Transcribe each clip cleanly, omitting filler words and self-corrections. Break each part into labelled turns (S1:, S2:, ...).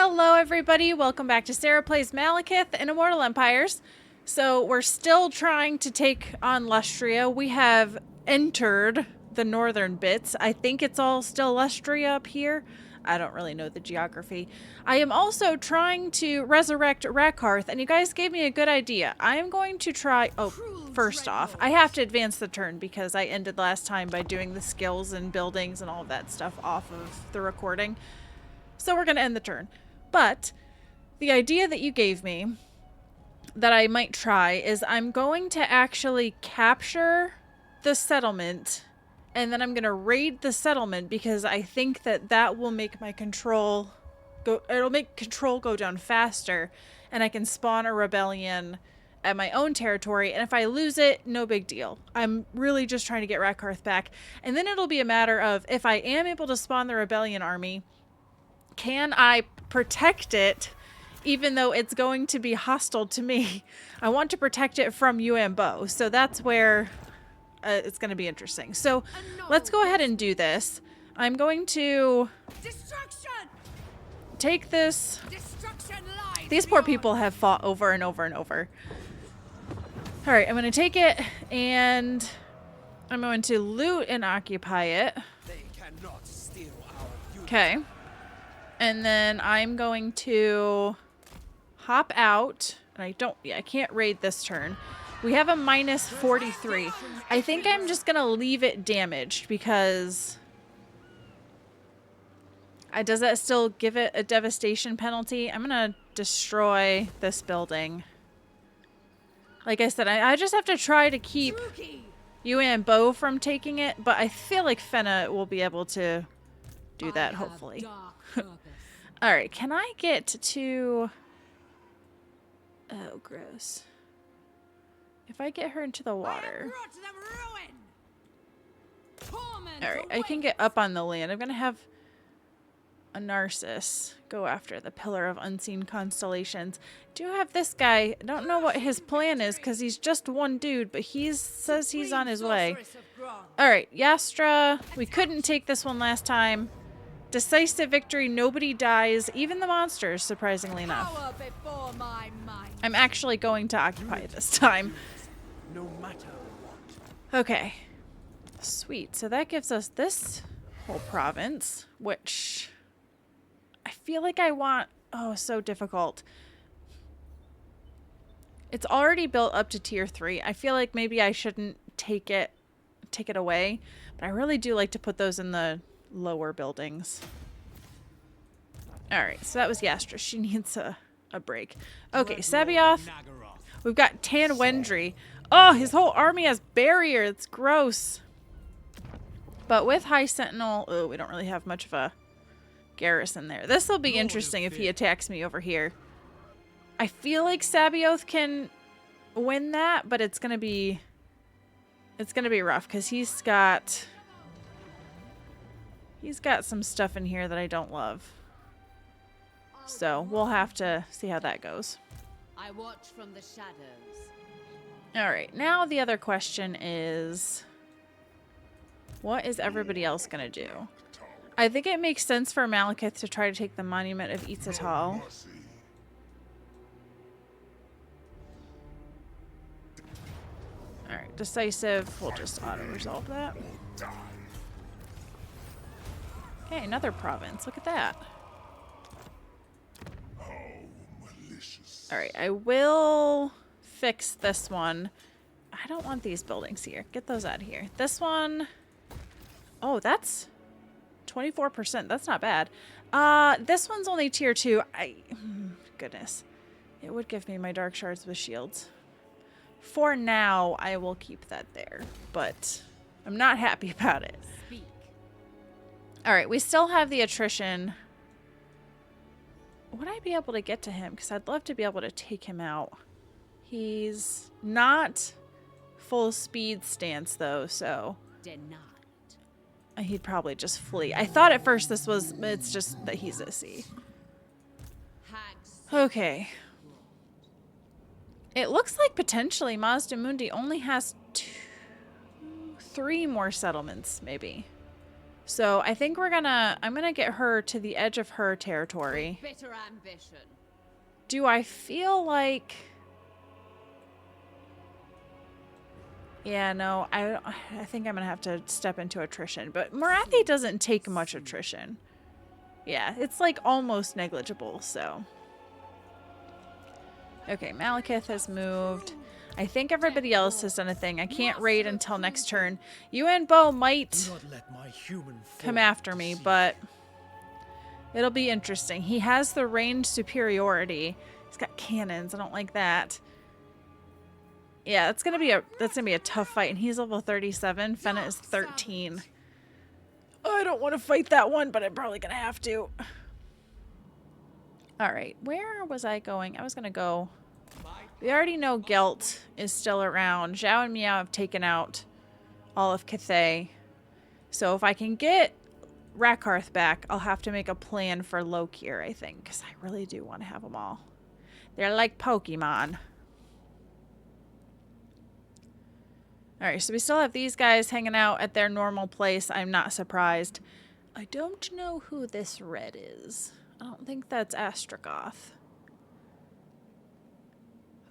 S1: Hello everybody, welcome back to Sarah Plays Malekith and Immortal Empires. So we're still trying to take on Lustria. We have entered the northern bits. I think it's all still Lustria up here. I don't really know the geography. I am also trying to resurrect Rakarth, and you guys gave me a good idea. I am going to try... Oh, first off, I have to advance the turn because I ended last time by doing the skills and buildings and all of that stuff off of the recording. So we're going to end the turn. But the idea that you gave me that I might try is I'm going to actually capture the settlement and then I'm going to raid the settlement because I think that that will make my control go, it'll make control go down faster and I can spawn a rebellion at my own territory, and if I lose it, no big deal. I'm really just trying to get Rakarth back, and then it'll be a matter of if I am able to spawn the rebellion army, can I protect it even though it's going to be hostile to me? I want to protect it from UMBO, so that's where it's going to be interesting. So let's go ahead and do this. I'm going to take this. These poor people have fought over and over and over. All right, I'm going to take it and I'm going to loot and occupy it. Okay. And then I'm going to hop out. And I can't raid this turn. We have a minus 43. I think I'm just going to leave it damaged because... does that still give it a devastation penalty? I'm going to destroy this building. Like I said, I just have to try to keep UMBO from taking it, but I feel like Fenna will be able to do that, hopefully. Alright, can I get to... Oh, gross. If I get her into the water... Alright, I can get up on the land. I'm going to have a Narcissus go after the Pillar of Unseen Constellations. Do have this guy. I don't know what his plan is because he's just one dude, but he says he's on his way. Alright, Yastra. We couldn't take this one last time. Decisive victory, nobody dies, even the monsters, surprisingly enough. I'm actually going to occupy this time. Okay. Sweet. So that gives us this whole province, which I feel like I want... Oh, so difficult. It's already built up to tier 3. I feel like maybe I shouldn't take it away, but I really do like to put those in the lower buildings. Alright, so that was Yastra. She needs a break. Okay, Sabioth. We've got Tan Wendry. Oh, his whole army has barrier. It's gross. But with High Sentinel, oh, we don't really have much of a garrison there. This will be interesting if he attacks me over here. I feel like Sabioth can win that, but it's gonna be rough because he's got some stuff in here that I don't love. So we'll have to see how that goes.
S2: I watch from the shadows.
S1: All right, now the other question is, what is everybody else gonna do? I think it makes sense for Malekith to try to take the Monument of Itzatal. Alright, decisive. We'll just auto-resolve that. Okay, another province. Look at that. Alright, I will fix this one. I don't want these buildings here. Get those out of here. This one... Oh, that's 24%. That's not bad. This one's only tier 2. Goodness. It would give me my dark shards with shields. For now, I will keep that there, but I'm not happy about it. All right, we still have the attrition. Would I be able to get to him? Because I'd love to be able to take him out. He's not full speed stance though, so he'd probably just flee. I thought at first it's just that he's a C. Okay. It looks like potentially Mazda Mundi only has 3 more settlements, maybe. So I think I'm gonna get her to the edge of her territory.
S2: Bitter ambition.
S1: Do I feel like... Yeah, no, I think I'm gonna have to step into attrition. But Marathi doesn't take much attrition. Yeah, it's like almost negligible, so... Okay, Malekith has moved. I think everybody else has done a thing. I can't raid until next turn. You and Bo might come after me, but it'll be interesting. He has the range superiority. He's got cannons. I don't like that. Yeah, that's gonna be a tough fight. And he's level 37. Fenna is 13. Oh, I don't want to fight that one, but I'm probably gonna have to. Alright, where was I going? I was going to go... We already know Gelt is still around. Zhao and Miao have taken out all of Cathay. So if I can get Rakarth back, I'll have to make a plan for Lokir, I think. Because I really do want to have them all. They're like Pokemon. Alright, so we still have these guys hanging out at their normal place. I'm not surprised. I don't know who this red is. I don't think that's Astragoth.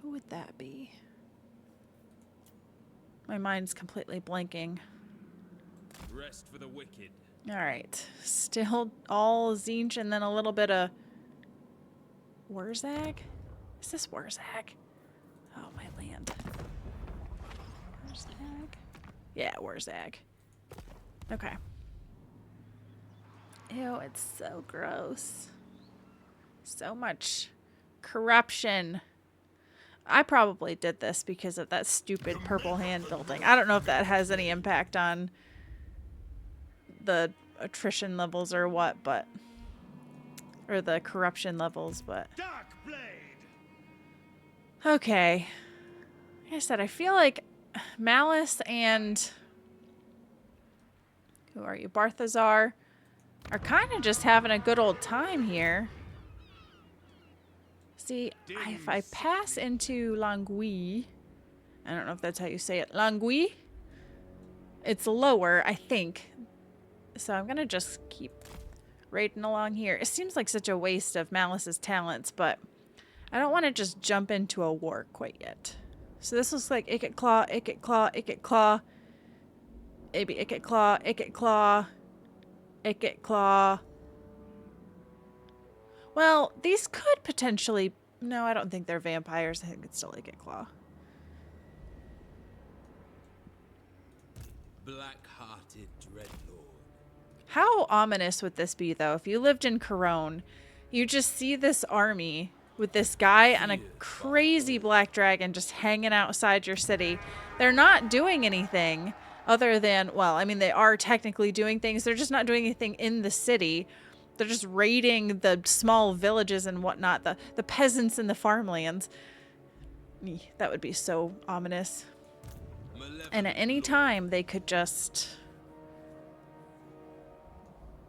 S1: Who would that be? My mind's completely blanking.
S3: Rest for the wicked.
S1: Alright. Still all Zinch and then a little bit of... Wurzag? Is this Wurzag? Oh, my land. Wurzag? Yeah, Wurzag. Okay. Ew, it's so gross. So much corruption. I probably did this because of that stupid purple hand building. I don't know if that has any impact on the attrition levels or what, but... Or the corruption levels, but...
S3: Dark blade.
S1: Okay. Like I said, I feel like Malice and... Who are you? Barthazar are kind of just having a good old time here. See, if I pass into Langui, I don't know if that's how you say it, Langui, it's lower, I think. So I'm going to just keep raiding along here. It seems like such a waste of Malice's talents, but I don't want to just jump into a war quite yet. So this looks like Ikit Claw, Ikit Claw, Ikit Claw, maybe Ikit Claw, Ikit Claw, Ikit Claw. Well, these could potentially... No, I don't think they're vampires. I think it's still Ikit Claw.
S3: Black-hearted dreadlord.
S1: How ominous would this be, though? If you lived in Corone, you just see this army with this guy on a crazy black dragon just hanging outside your city. They're not doing anything other than... Well, I mean, they are technically doing things. They're just not doing anything in the city. They're just raiding the small villages and whatnot, the peasants in the farmlands. That would be so ominous. And at any time, they could just,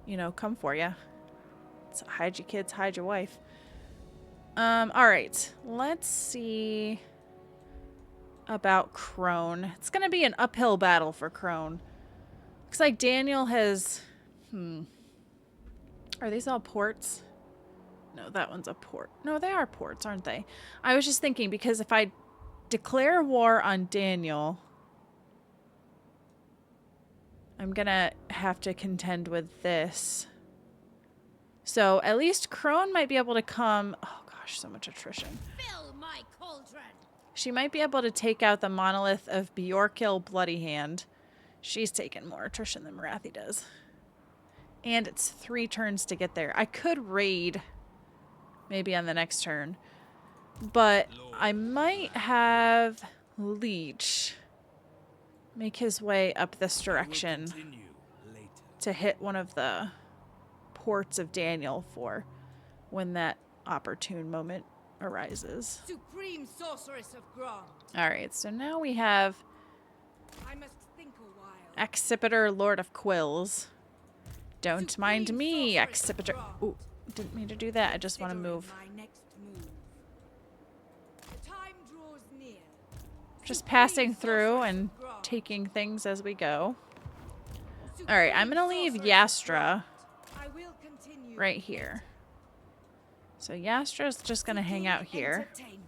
S1: you know, come for you. So hide your kids, hide your wife. Alright. Let's see about Crone. It's going to be an uphill battle for Crone. Looks like Daniel has... Are these all ports? No, that one's a port. No, they are ports, aren't they? I was just thinking, because if I declare war on Daniel, I'm gonna have to contend with this. So at least Crone might be able to come... Oh gosh, so much attrition.
S2: Fill my cauldron.
S1: She might be able to take out the monolith of Bjorkil Bloody Hand. She's taken more attrition than Marathi does. And it's 3 turns to get there. I could raid maybe on the next turn. But I might have Leech make his way up this direction to hit one of the ports of Daniel for when that opportune moment arises.
S2: Supreme sorceress of Grant.
S1: Alright, so now we have
S2: I must think a while.
S1: Accipiter, Lord of Quills. Don't mind me, Accipiter. Ooh, didn't mean to do that. I just want to move.
S2: My next move. The time draws near.
S1: Just passing through and taking things as we go. All right, I'm gonna leave Yastra
S2: I will continue.
S1: right here. So Yastra's just gonna hang out here.
S2: Entertainment.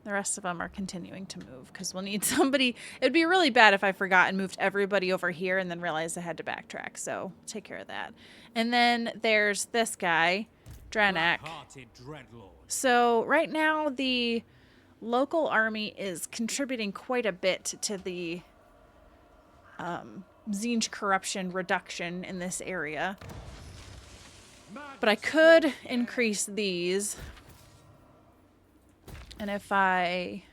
S1: The rest of them are continuing to move because we'll need somebody. It'd be really bad if I forgot and moved everybody over here and then realized I had to backtrack. So take care of that. And then there's this guy, Dranak.
S3: Black-hearted dreadlord.
S1: So right now the local army is contributing quite a bit to the Tzeentch corruption reduction in this area. But I could increase these. And if I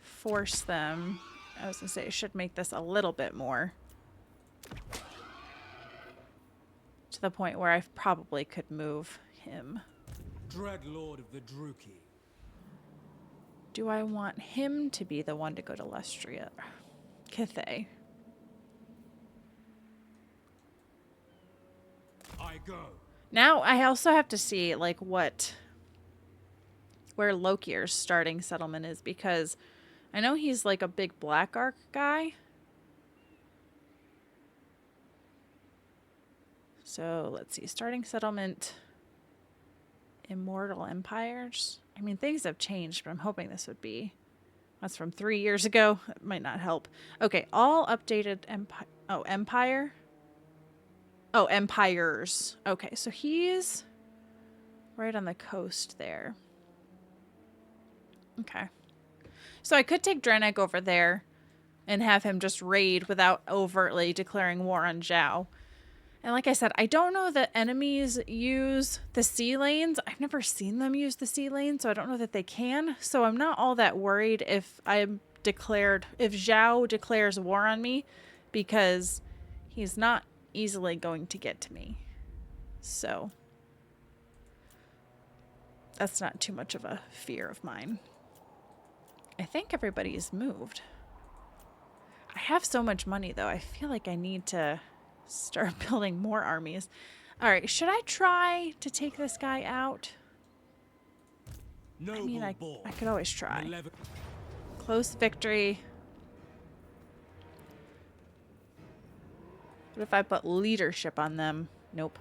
S1: force them, I was going to say I should make this a little bit more. To the point where I probably could move him.
S3: Dreadlord of the Druki.
S1: Do I want him to be the one to go to Lestria? Cathay.
S3: I go.
S1: Now I also have to see like where Lokir's starting settlement is, because I know he's like a big Black Ark guy. So let's see, starting settlement, Immortal Empires. I mean, things have changed, but I'm hoping this would be, that's from 3 years ago. It might not help. Okay, all updated empire. Oh, Empire. Oh, Empires. Okay, so he's right on the coast there. Okay. So I could take Dranak over there and have him just raid without overtly declaring war on Zhao. And like I said, I don't know that enemies use the sea lanes. I've never seen them use the sea lanes, so I don't know that they can. So I'm not all that worried if Zhao declares war on me, because he's not easily going to get to me. So that's not too much of a fear of mine. I think everybody's moved. I have so much money, though. I feel like I need to start building more armies. All right, should I try to take this guy out? I mean, I could always try. Close victory. What if I put leadership on them? Nope.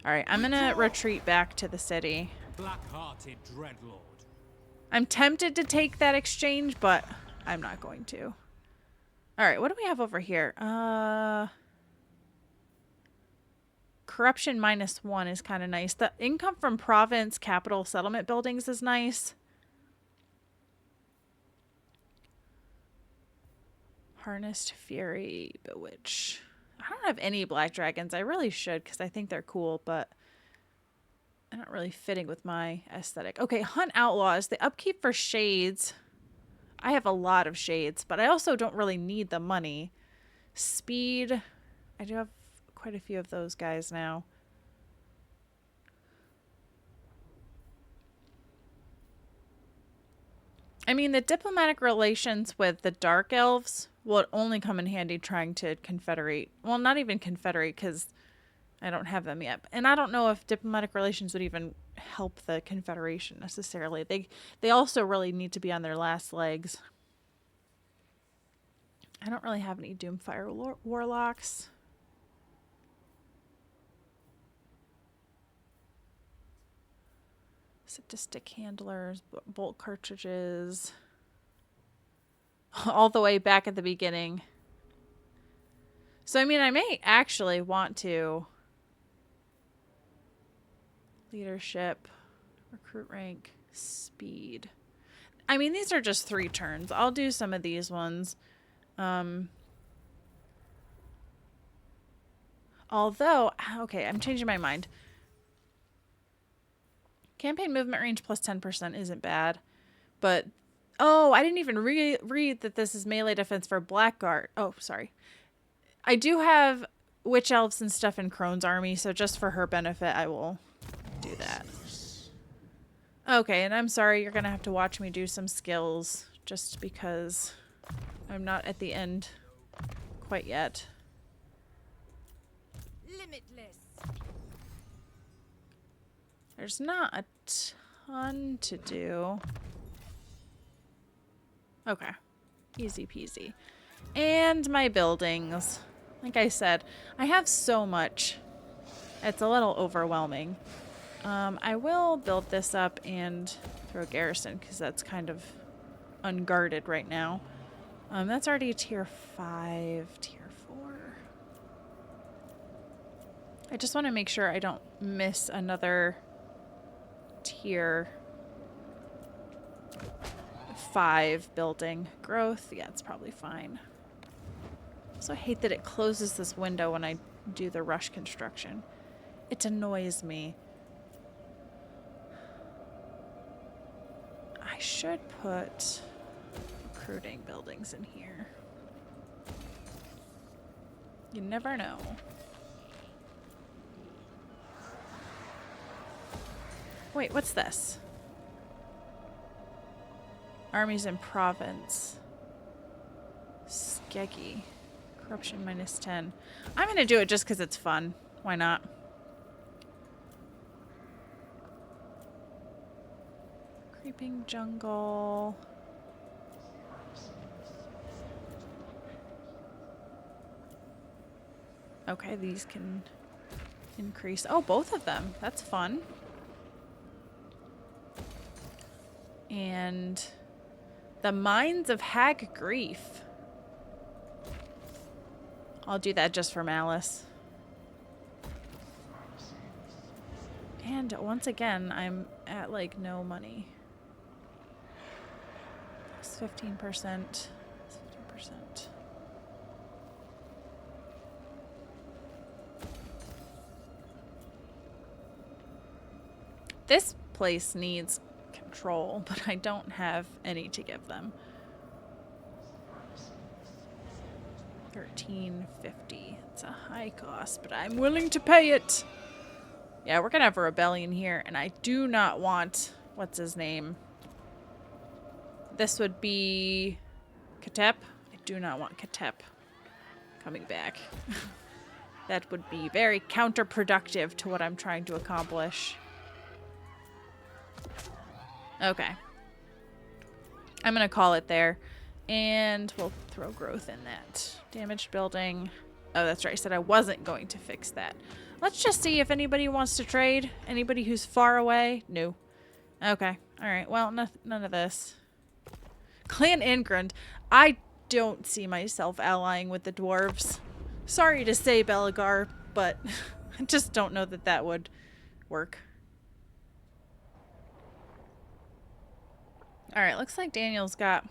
S1: All right, I'm gonna retreat back to the city.
S3: Black-hearted dreadlord.
S1: I'm tempted to take that exchange, but I'm not going to. All right, what do we have over here? Corruption -1 is kind of nice. The income from province capital settlement buildings is nice. Harnessed Fury, Bewitch. I don't have any black dragons. I really should, because I think they're cool, but they're not really fitting with my aesthetic. Okay, Hunt Outlaws. The upkeep for shades. I have a lot of shades, but I also don't really need the money. Speed. I do have quite a few of those guys now. I mean, the diplomatic relations with the Dark Elves will only come in handy trying to confederate. Well, not even confederate, because I don't have them yet. And I don't know if diplomatic relations would even help the Confederation necessarily. They also really need to be on their last legs. I don't really have any Doomfire Warlocks. Sadistic Handlers, bolt cartridges. All the way back at the beginning. So, I mean, I may actually want to... Leadership, recruit rank, speed. I mean, these are just 3 turns. I'll do some of these ones. Although, okay, I'm changing my mind. Campaign movement range plus 10% isn't bad. But, oh, I didn't even read that this is melee defense for Blackguard. Oh, sorry. I do have Witch Elves and stuff in Crone's army, so just for her benefit, I will do that. Okay, and I'm sorry, you're gonna have to watch me do some skills just because I'm not at the end quite yet.
S2: Limitless.
S1: There's not a ton to do. Okay, easy peasy. And my buildings. Like I said, I have so much. It's a little overwhelming. I will build this up and throw a garrison because that's kind of unguarded right now. That's already a tier 5, tier 4. I just want to make sure I don't miss another tier 5 building. Growth, yeah, it's probably fine. So I hate that it closes this window when I do the rush construction. It annoys me. I should put recruiting buildings in here. You never know. Wait, what's this? Armies in province. Skeggy. Corruption -10. I'm gonna do it just because it's fun. Why not? Creeping jungle. Okay, these can increase. Oh, both of them. That's fun. And the Mines of Hag Grief. I'll do that just for malice. And once again, I'm at like no money. It's 15%. 15%. This place needs control, but I don't have any to give them. 1350. It's a high cost, but I'm willing to pay it. Yeah, we're gonna have a rebellion here, and I do not want what's his name. This would be Katep. I do not want Katep coming back. That would be very counterproductive to what I'm trying to accomplish. Okay. I'm gonna call it there. And we'll throw growth in that. Damaged building. Oh, that's right. I said I wasn't going to fix that. Let's just see if anybody wants to trade. Anybody who's far away? No. Okay. Alright. Well, none of this. Clan Ingrand. I don't see myself allying with the dwarves. Sorry to say, Belagar, but I just don't know that that would work. Alright, looks like Daniel's got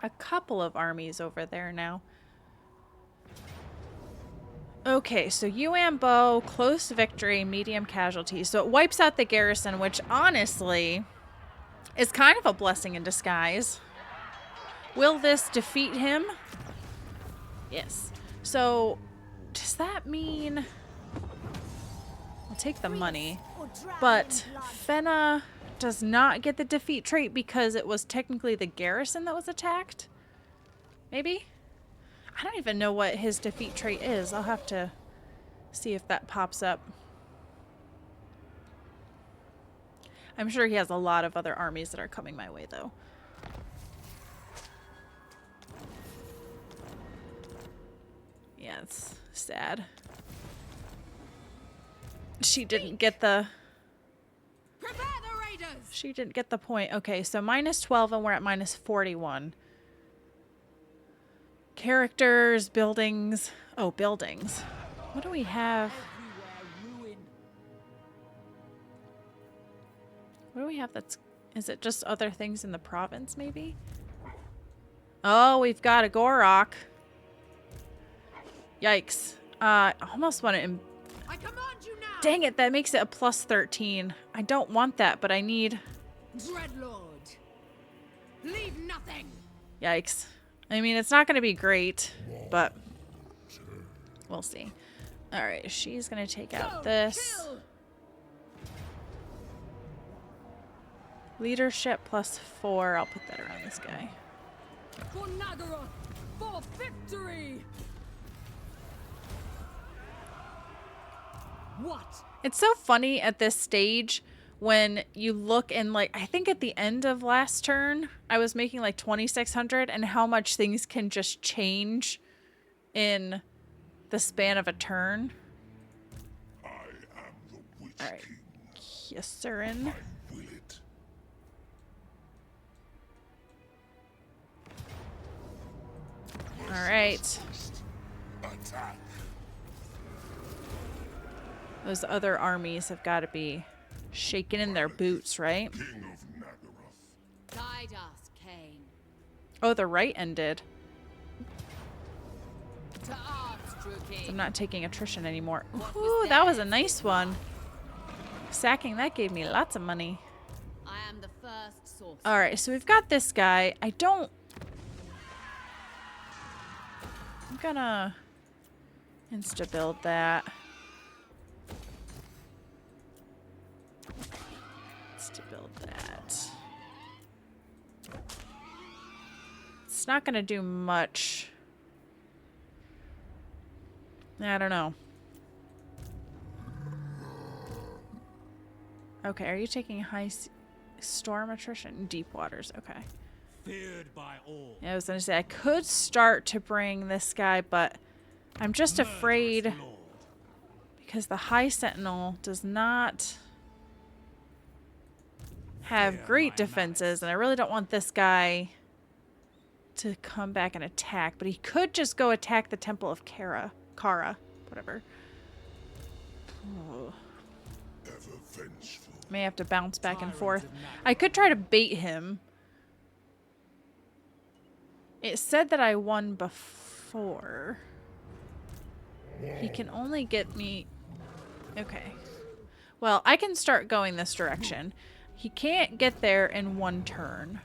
S1: a couple of armies over there now. Okay, so Yuambo, close victory, medium casualty. So it wipes out the garrison, which honestly is kind of a blessing in disguise. Will this defeat him? Yes. So does that mean I'll take the money, but Fenna does not get the defeat trait because it was technically the garrison that was attacked? Maybe? I don't even know what his defeat trait is. I'll have to see if that pops up. I'm sure he has a lot of other armies that are coming my way, though. Yeah, it's sad. She didn't get the...
S2: Prepare the raiders!
S1: She didn't get the point. Okay, so -12 and we're at -41. Characters, buildings. Oh, buildings. What do we have? What do we have that's... Is it just other things in the province, maybe? Oh, we've got a Gorok. Yikes. I almost want to...
S2: I command you now!
S1: Dang it, that makes it a +13. I don't want that, but I need...
S2: Dreadlord! Leave nothing!
S1: Yikes. I mean, it's not going to be great, but we'll see. Alright, she's going to take out this. Leadership +4. I'll put that around this guy.
S2: For Nagaroth! For victory! What?
S1: It's so funny at this stage when you look in, like, I think at the end of last turn, I was making like 2,600, and how much things can just change in the span of a turn.
S4: I am the Witch
S1: All right.
S4: King.
S1: Yes, sir'n.
S4: I will it.
S1: All right.
S4: First, attack.
S1: Those other armies have got to be shaking in their boots, right?
S4: King of Nagaroth.
S2: Guide us, Cain.
S1: Oh, the right ended.
S2: To arms, Druki.
S1: I'm not taking attrition anymore.
S2: What
S1: Ooh,
S2: was
S1: that was a
S2: theirs?
S1: nice one. Sacking that gave me lots of money.
S2: I am the first sorcerer.
S1: All right, so we've got this guy. I'm gonna insta-build that. Insta-build that. It's not gonna do much. I don't know. Okay, are you taking storm attrition? Deep waters, okay.
S3: Feared by all.
S1: Yeah, I was gonna say, I could start to bring this guy, but I'm just afraid
S3: Murderous lord.
S1: because the High Sentinel does not have
S3: Fear
S1: great
S3: my
S1: defenses,
S3: malice.
S1: and I really don't want this guy to come back and attack, but he could just go attack the Temple of Kara, whatever. Oh.
S4: Ever vengeful.
S1: May have to bounce back and
S3: Tyrant
S1: forth.
S3: of Nagaroth.
S1: I could try to bait him. It said that I won before. He can only get me... Okay. Well, I can start going this direction. He can't get there in one turn.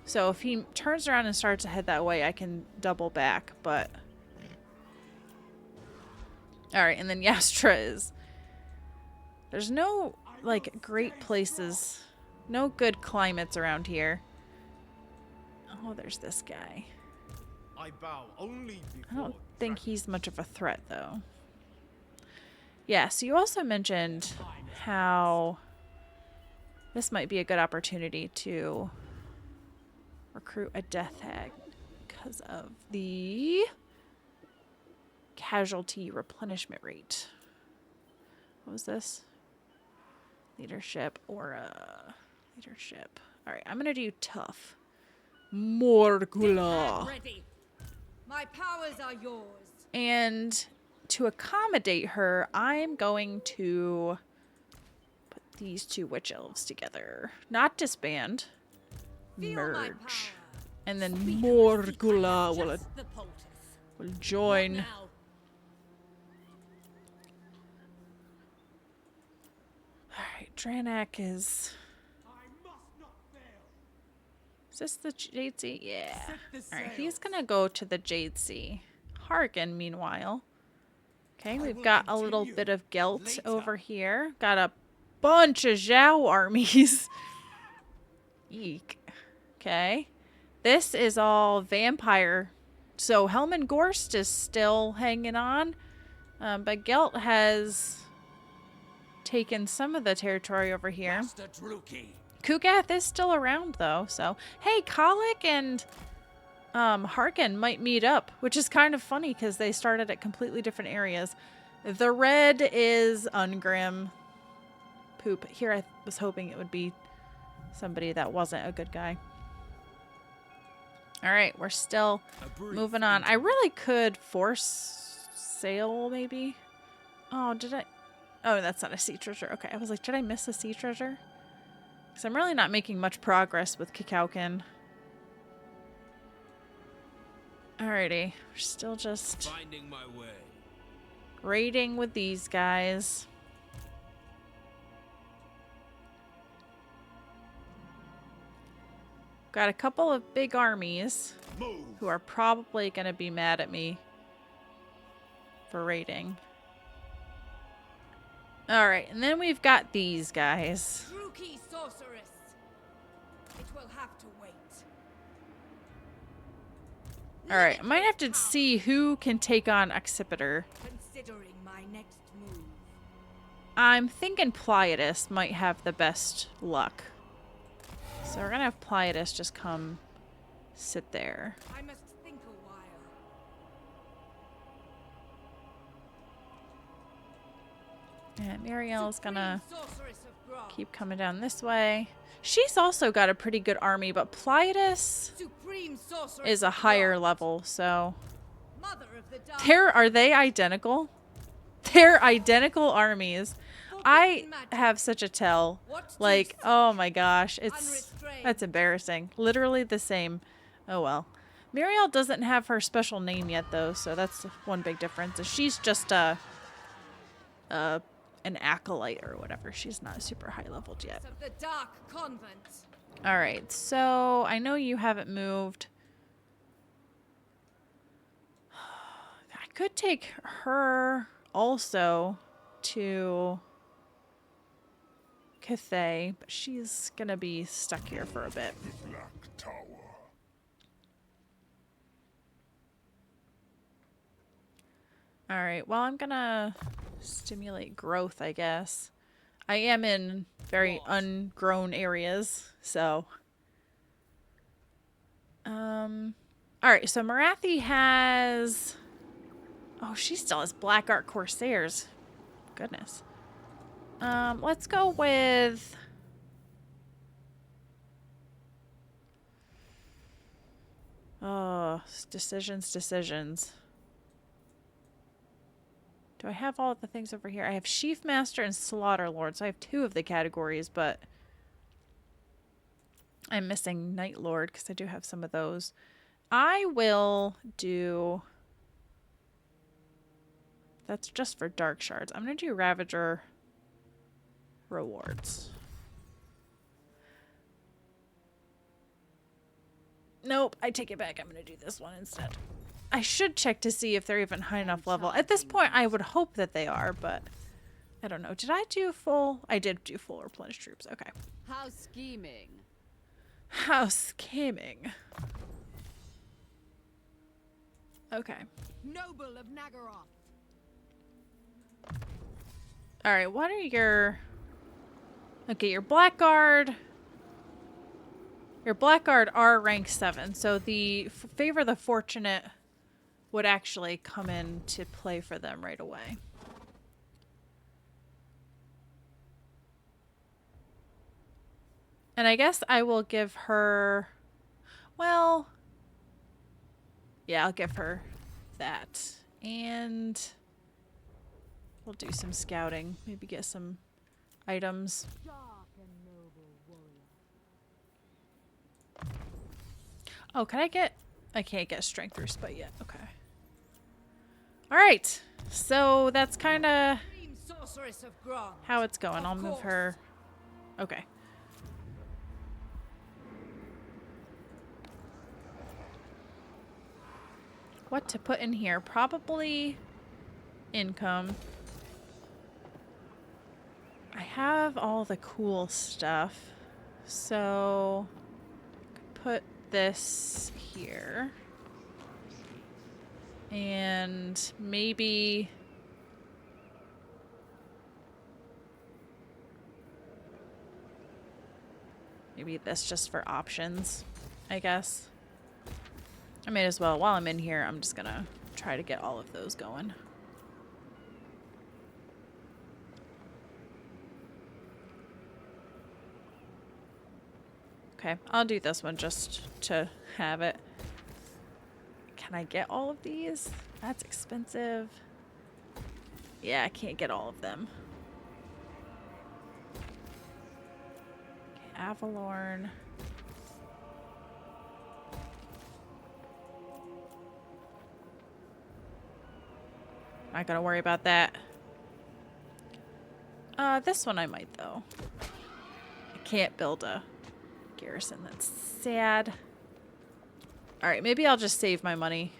S1: So if he turns around and starts to head that way, I can double back, but... Alright, and then Yastra is... There's no, like, great places. No good climates around here. Oh, there's this guy.
S5: I bow only
S1: I don't
S5: before
S1: think he's much of a threat, though. Yeah, so you also mentioned how this might be a good opportunity to recruit a death hag because of the casualty replenishment rate. What was this? Leadership or leadership. All right, I'm going to do tough. Morgula.
S2: Ready. My powers are yours.
S1: And to accommodate her, I'm going to put these two witch elves together. Not disband.
S2: Feel my
S1: Merge.
S2: power.
S1: And then
S2: Speak
S1: Morgula will,
S2: just the poultice.
S1: will join.
S2: What now?
S1: Alright, Dranak is...
S3: I must not fail.
S1: Is this the Jade Sea? Yeah.
S3: Set the
S1: Alright, he's
S3: sails.
S1: gonna go to the Jade Sea. Hargan, meanwhile. Okay, we've
S3: will
S1: got a little
S3: continue
S1: bit of Gelt
S3: later.
S1: over here. Got a bunch of Zhao armies. Eek. Okay. This is all vampire. So Helman Gorst is still hanging on. But Gelt has taken some of the territory over here.
S3: Master Druki.
S1: Kugath is still around, though, so... Hey, Kalik and Harkin might meet up, which is kind of funny because they started at completely different areas. The red is Ungrim. Poop. Here I was hoping it would be somebody that wasn't a good guy. Alright, we're still
S3: A brief
S1: moving on. I really could force sail, maybe? Oh, did I... Oh, that's not a sea treasure. Okay, I was like, did I miss a sea treasure? Because I'm really not making much progress with Kikaukin. Alrighty. We're still just
S5: finding my way.
S1: raiding with these guys. Got a couple of big armies
S4: Move.
S1: who are probably going to be mad at me for raiding. Alright, and then we've got these guys.
S2: Druki sorceress. It will have to wait.
S1: Alright, I might have to see who can take on Accipiter.
S2: Considering my next move.
S1: I'm thinking Pliatus might have the best luck. So we're gonna have Pliatus just come sit there.
S2: I must think a while.
S1: And Muriel's gonna
S2: Supreme sorceress of Gra.
S1: keep coming down this way. She's also got a pretty good army, but Pliatus
S2: Supreme sorceress
S1: is a
S2: of
S1: higher
S2: Gra.
S1: level, so...
S2: Mother of the dark.
S1: Are they identical? They're identical armies. I have such a tell. Like, oh my gosh, that's embarrassing. Literally the same. Oh well. Muriel doesn't have her special name yet though, so that's one big difference. She's just an acolyte or whatever. She's not super high leveled yet.
S2: Of the dark convent.
S1: All right, so I know you haven't moved. I could take her also to Cathay, but she's gonna be stuck here for a bit.
S4: The Black Tower.
S1: All right, well, I'm gonna stimulate growth, I guess. I am in very ungrown areas, so. All right, so Marathi has... Oh, she still has Black Art Corsairs. Goodness. Let's go with... Oh, decisions. Do I have all of the things over here? I have Sheaf Master and Slaughter Lord, so I have 2 of the categories, but I'm missing Night Lord because I do have some of those. I will do... That's just for Dark Shards. I'm going to do Ravager rewards. Nope, I take it back. I'm going to do this one instead. I should check to see if they're even high enough level. At this point, I would hope that they are, but I don't know. Did I do full? I did do full replenish troops. Okay.
S2: How scheming.
S1: How scheming. Okay.
S2: Noble of Nagaroth.
S1: All right, what are your... Okay, your Blackguard... Your Blackguard are rank 7, so the Favor the Fortunate would actually come in to play for them right away. And I guess I will give her... Well... Yeah, I'll give her that. And... We'll do some scouting. Maybe get some items. Oh, can I get... I can't get strength or spite yet. Okay. Alright. So that's kind of how it's going. I'll move her... Okay. What to put in here? Probably income. I have all the cool stuff. So... put this here. And maybe... Maybe this just for options, I guess. I may as well, while I'm in here, I'm just gonna try to get all of those going. Okay, I'll do this one just to have it. Can I get all of these? That's expensive. Yeah, I can't get all of them. Okay, Avalorn. Not gonna worry about that. This one I might, though. I can't build a garrison. That's sad. Alright, maybe I'll just save my money.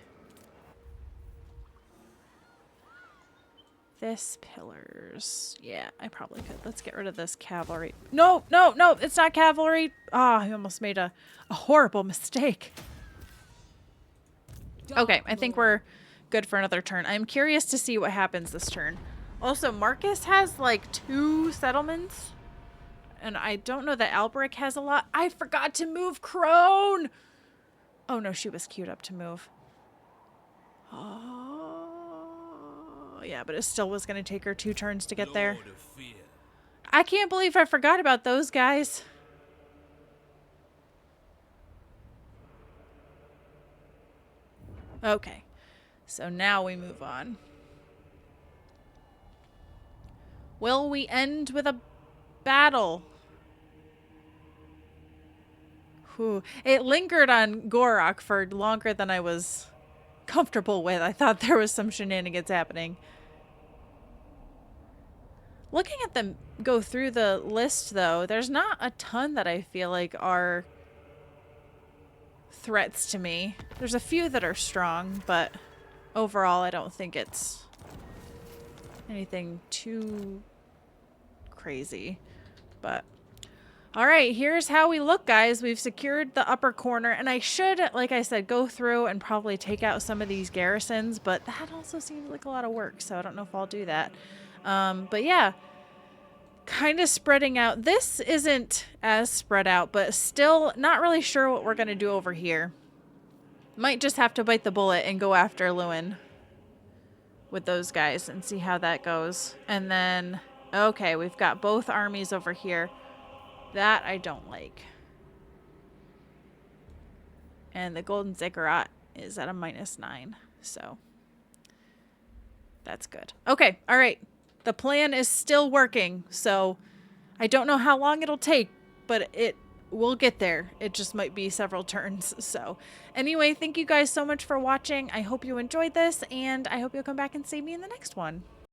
S1: This pillars. Yeah, I probably could. Let's get rid of this cavalry. No, no, no, it's not cavalry. Ah, I almost made a horrible mistake. Okay, I think we're good for another turn. I'm curious to see what happens this turn. Also, Marcus has like 2 settlements. And I don't know that Alberic has a lot. I forgot to move Crone! Oh no, she was queued up to move. Oh, yeah, but it still was going to take her 2 turns to get there.
S5: Lord of fear.
S1: I can't believe I forgot about those guys. Okay, so now we move on. Will we end with a battle? Whew. It lingered on Gorok for longer than I was comfortable with. I thought there was some shenanigans happening. Looking at them go through the list, though, there's not a ton that I feel like are threats to me. There's a few that are strong, but overall I don't think it's anything too crazy. But alright, here's how we look, guys. We've secured the upper corner, and I should, like I said, go through and probably take out some of these garrisons, but that also seems like a lot of work, so I don't know if I'll do that. But yeah, kind of spreading out. This isn't as spread out, but still not really sure what we're going to do over here. Might just have to bite the bullet and go after Lewin with those guys and see how that goes. And then, okay, we've got both armies over here. That I don't like. And the Golden Ziggurat is at a -9, so that's good. Okay, all right. The plan is still working, so I don't know how long it'll take, but it will get there. It just might be several turns. So anyway, thank you guys so much for watching. I hope you enjoyed this, and I hope you'll come back and see me in the next one.